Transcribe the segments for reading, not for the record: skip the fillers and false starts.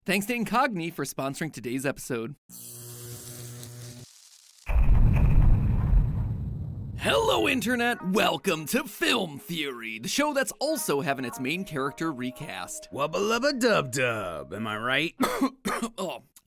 Thanks to Incogni for sponsoring today's episode. Hello, Internet! Welcome to Film Theory, the show that's also having its main character recast. Wubba-lubba-dub-dub, am I right?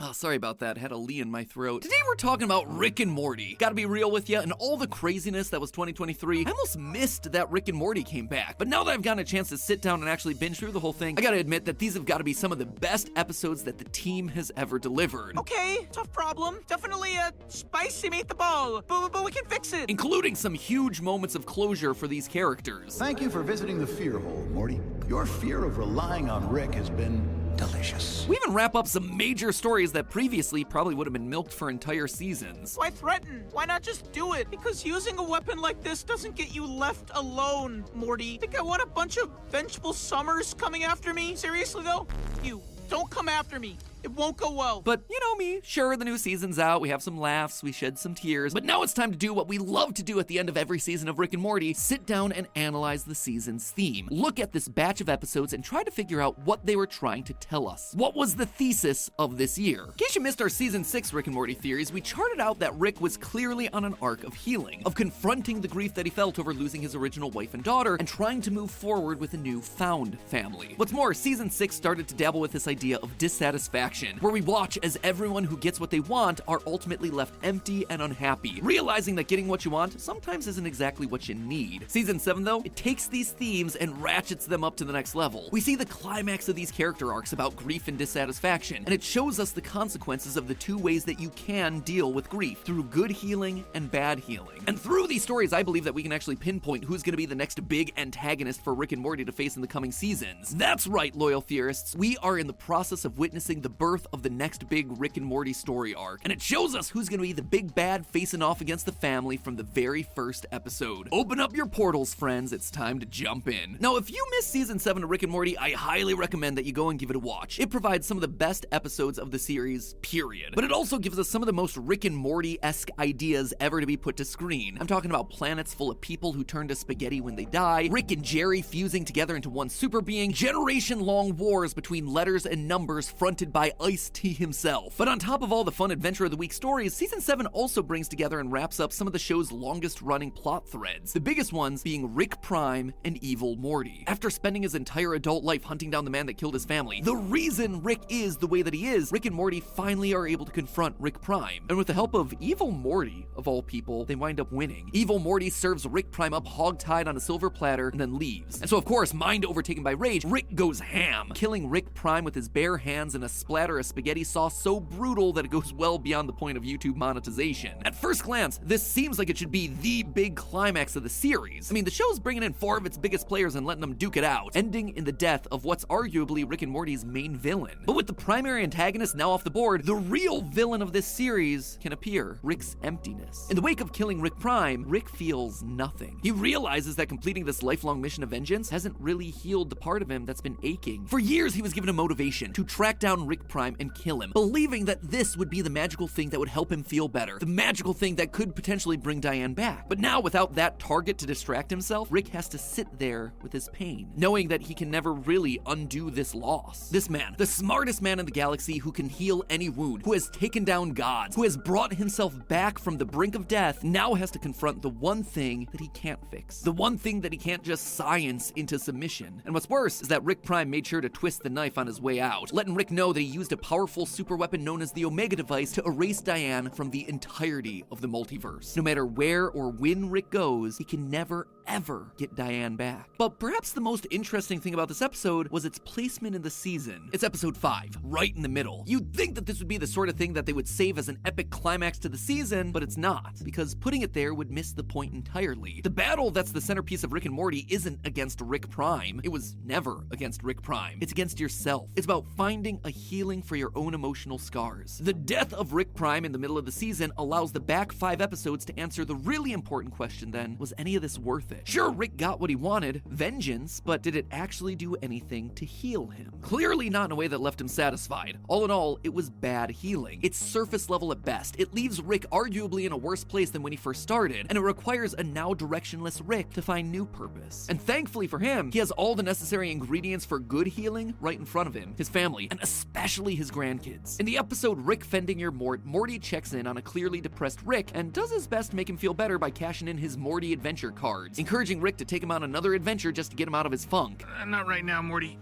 Oh, sorry about that. Had a lee in my throat. Today we're talking about Rick and Morty. Gotta be real with you, and all the craziness that was 2023, I almost missed that Rick and Morty came back. But now that I've gotten a chance to sit down and actually binge through the whole thing, I gotta admit that these have gotta be some of the best episodes that the team has ever delivered. Okay, tough problem. Definitely spicy meatball, but we can fix it. Including some huge moments of closure for these characters. Thank you for visiting the fear hole, Morty. Your fear of relying on Rick has been delicious. We even wrap up some major stories that previously probably would have been milked for entire seasons. Why threaten? Why not just do it? Because using a weapon like this doesn't get you left alone, Morty. Think I want a bunch of vengeful summers coming after me? Seriously though? You, don't come after me. It won't go well. But you know me, sure, the new season's out, we have some laughs, we shed some tears, but now it's time to do what we love to do at the end of every season of Rick and Morty, sit down and analyze the season's theme. Look at this batch of episodes and try to figure out what they were trying to tell us. What was the thesis of this year? In case you missed our season 6 Rick and Morty theories, we charted out that Rick was clearly on an arc of healing, of confronting the grief that he felt over losing his original wife and daughter, and trying to move forward with a new found family. What's more, season 6 started to dabble with this idea of dissatisfaction, where we watch as everyone who gets what they want are ultimately left empty and unhappy, realizing that getting what you want sometimes isn't exactly what you need. Season 7, though, it takes these themes and ratchets them up to the next level. We see the climax of these character arcs about grief and dissatisfaction, and it shows us the consequences of the two ways that you can deal with grief, through good healing and bad healing. And through these stories, I believe that we can actually pinpoint who's going to be the next big antagonist for Rick and Morty to face in the coming seasons. That's right, loyal theorists, we are in the process of witnessing the birth of the next big Rick and Morty story arc, and it shows us who's gonna be the big bad facing off against the family from the very first episode. Open up your portals, friends, it's time to jump in. Now, if you missed season 7 of Rick and Morty, I highly recommend that you go and give it a watch. It provides some of the best episodes of the series, period. But it also gives us some of the most Rick and Morty-esque ideas ever to be put to screen. I'm talking about planets full of people who turn to spaghetti when they die, Rick and Jerry fusing together into one super being, generation-long wars between letters and numbers fronted by Ice-T himself. But on top of all the fun Adventure of the Week stories, season 7 also brings together and wraps up some of the show's longest running plot threads, the biggest ones being Rick Prime and Evil Morty. After spending his entire adult life hunting down the man that killed his family, the reason Rick is the way that he is, Rick and Morty finally are able to confront Rick Prime. And with the help of Evil Morty, of all people, they wind up winning. Evil Morty serves Rick Prime up hogtied on a silver platter and then leaves. And so of course, mind overtaken by rage, Rick goes ham, killing Rick Prime with his bare hands and a splatter of spaghetti sauce so brutal that it goes well beyond the point of YouTube monetization. At first glance, this seems like it should be the big climax of the series. I mean, the show's bringing in 4 of its biggest players and letting them duke it out, ending in the death of what's arguably Rick and Morty's main villain. But with the primary antagonist now off the board, the real villain of this series can appear, Rick's emptiness. In the wake of killing Rick Prime, Rick feels nothing. He realizes that completing this lifelong mission of vengeance hasn't really healed the part of him that's been aching. For years, he was given a motivation to track down Rick Prime and kill him, believing that this would be the magical thing that would help him feel better, the magical thing that could potentially bring Diane back. But now, without that target to distract himself, Rick has to sit there with his pain, knowing that he can never really undo this loss. This man, the smartest man in the galaxy who can heal any wound, who has taken down gods, who has brought himself back from the brink of death, now has to confront the one thing that he can't fix, the one thing that he can't just science into submission. And what's worse is that Rick Prime made sure to twist the knife on his way out, letting Rick know that he used a powerful super weapon known as the Omega device to erase Diane from the entirety of the multiverse. No matter where or when Rick goes, he can never ever get Diane back. But perhaps the most interesting thing about this episode was its placement in the season. It's episode 5, right in the middle. You'd think that this would be the sort of thing that they would save as an epic climax to the season, but it's not, because putting it there would miss the point entirely. The battle that's the centerpiece of Rick and Morty isn't against Rick Prime. It was never against Rick Prime. It's against yourself. It's about finding a healing for your own emotional scars. The death of Rick Prime in the middle of the season allows the back 5 episodes to answer the really important question then, was any of this worth it? Sure, Rick got what he wanted, vengeance, but did it actually do anything to heal him? Clearly not in a way that left him satisfied. All in all, it was bad healing. It's surface level at best. It leaves Rick arguably in a worse place than when he first started, and it requires a now directionless Rick to find new purpose. And thankfully for him, he has all the necessary ingredients for good healing right in front of him, his family, and especially especially his grandkids. In the episode Rick Fending Your Mort, Morty checks in on a clearly depressed Rick and does his best to make him feel better by cashing in his Morty adventure cards, encouraging Rick to take him on another adventure just to get him out of his funk. Not right now, Morty.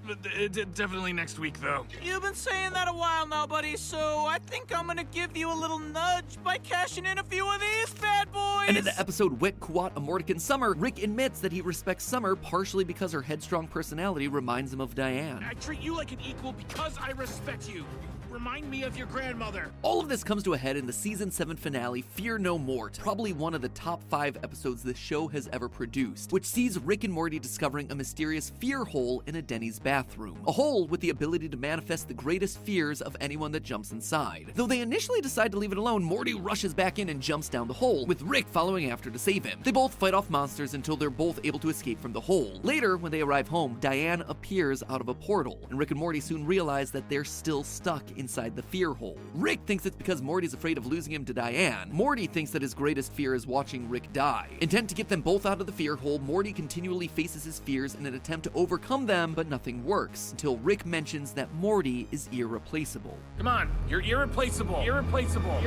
Definitely next week, though. You've been saying that a while now, buddy, so I think I'm gonna give you a little nudge by cashing in a few of these bad boys! And in the episode Wit Quat Amortican Summer, Rick admits that he respects Summer partially because her headstrong personality reminds him of Diane. I treat you like an equal because I respect you. Remind me of your grandmother. All of this comes to a head in the season 7 finale, Fear No Mort, probably one of the top 5 episodes this show has ever produced, which sees Rick and Morty discovering a mysterious fear hole in a Denny's bathroom. A hole with the ability to manifest the greatest fears of anyone that jumps inside. Though they initially decide to leave it alone, Morty rushes back in and jumps down the hole, with Rick following after to save him. They both fight off monsters until they're both able to escape from the hole. Later, when they arrive home, Diane appears out of a portal, and Rick and Morty soon realize that they're still stuck inside the fear hole. Rick thinks it's because Morty's afraid of losing him to Diane. Morty thinks that his greatest fear is watching Rick die. Intent to get them both out of the fear hole, Morty continually faces his fears in an attempt to overcome them, but nothing works, until Rick mentions that Morty is irreplaceable. Come on, you're irreplaceable. Irreplaceable.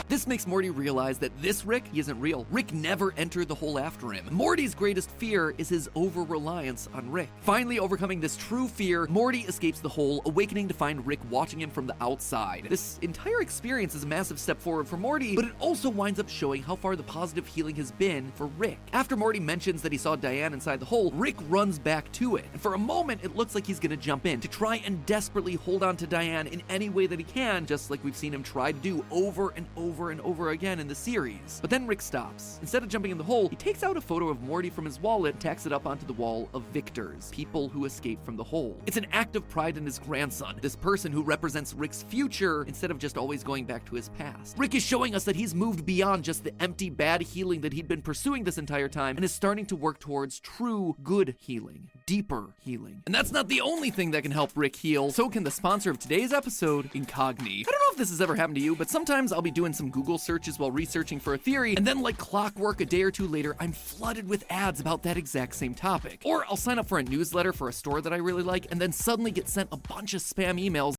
This makes Morty realize that this Rick, he isn't real. Rick never entered the hole after him. Morty's greatest fear is his over-reliance on Rick. Finally overcoming this true fear, Morty escapes the hole, awakening to find Rick watching him from the outside. This entire experience is a massive step forward for Morty, but it also winds up showing how far the positive healing has been for Rick. After Morty mentions that he saw Diane inside the hole, Rick runs back to it, and for a moment it looks like he's gonna jump in to try and desperately hold on to Diane in any way that he can, just like we've seen him try to do over and over again in the series. But then Rick stops. Instead of jumping in the hole, he takes out a photo of Morty from his wallet and tacks it up onto the wall of victors, people who escaped from the hole. It's an act of pride in his grandson, this person who represents Rick's future instead of just always going back to his past. Rick is showing us that he's moved beyond just the empty bad healing that he'd been pursuing this entire time and is starting to work towards true good healing, deeper healing. And that's not the only thing that can help Rick heal. So can the sponsor of today's episode, Incogni. I don't know if this has ever happened to you, but sometimes I'll be doing some Google searches while researching for a theory, and then like clockwork a day or two later, I'm flooded with ads about that exact same topic. Or I'll sign up for a newsletter for a store that I really like, and then suddenly get sent a bunch of spam emails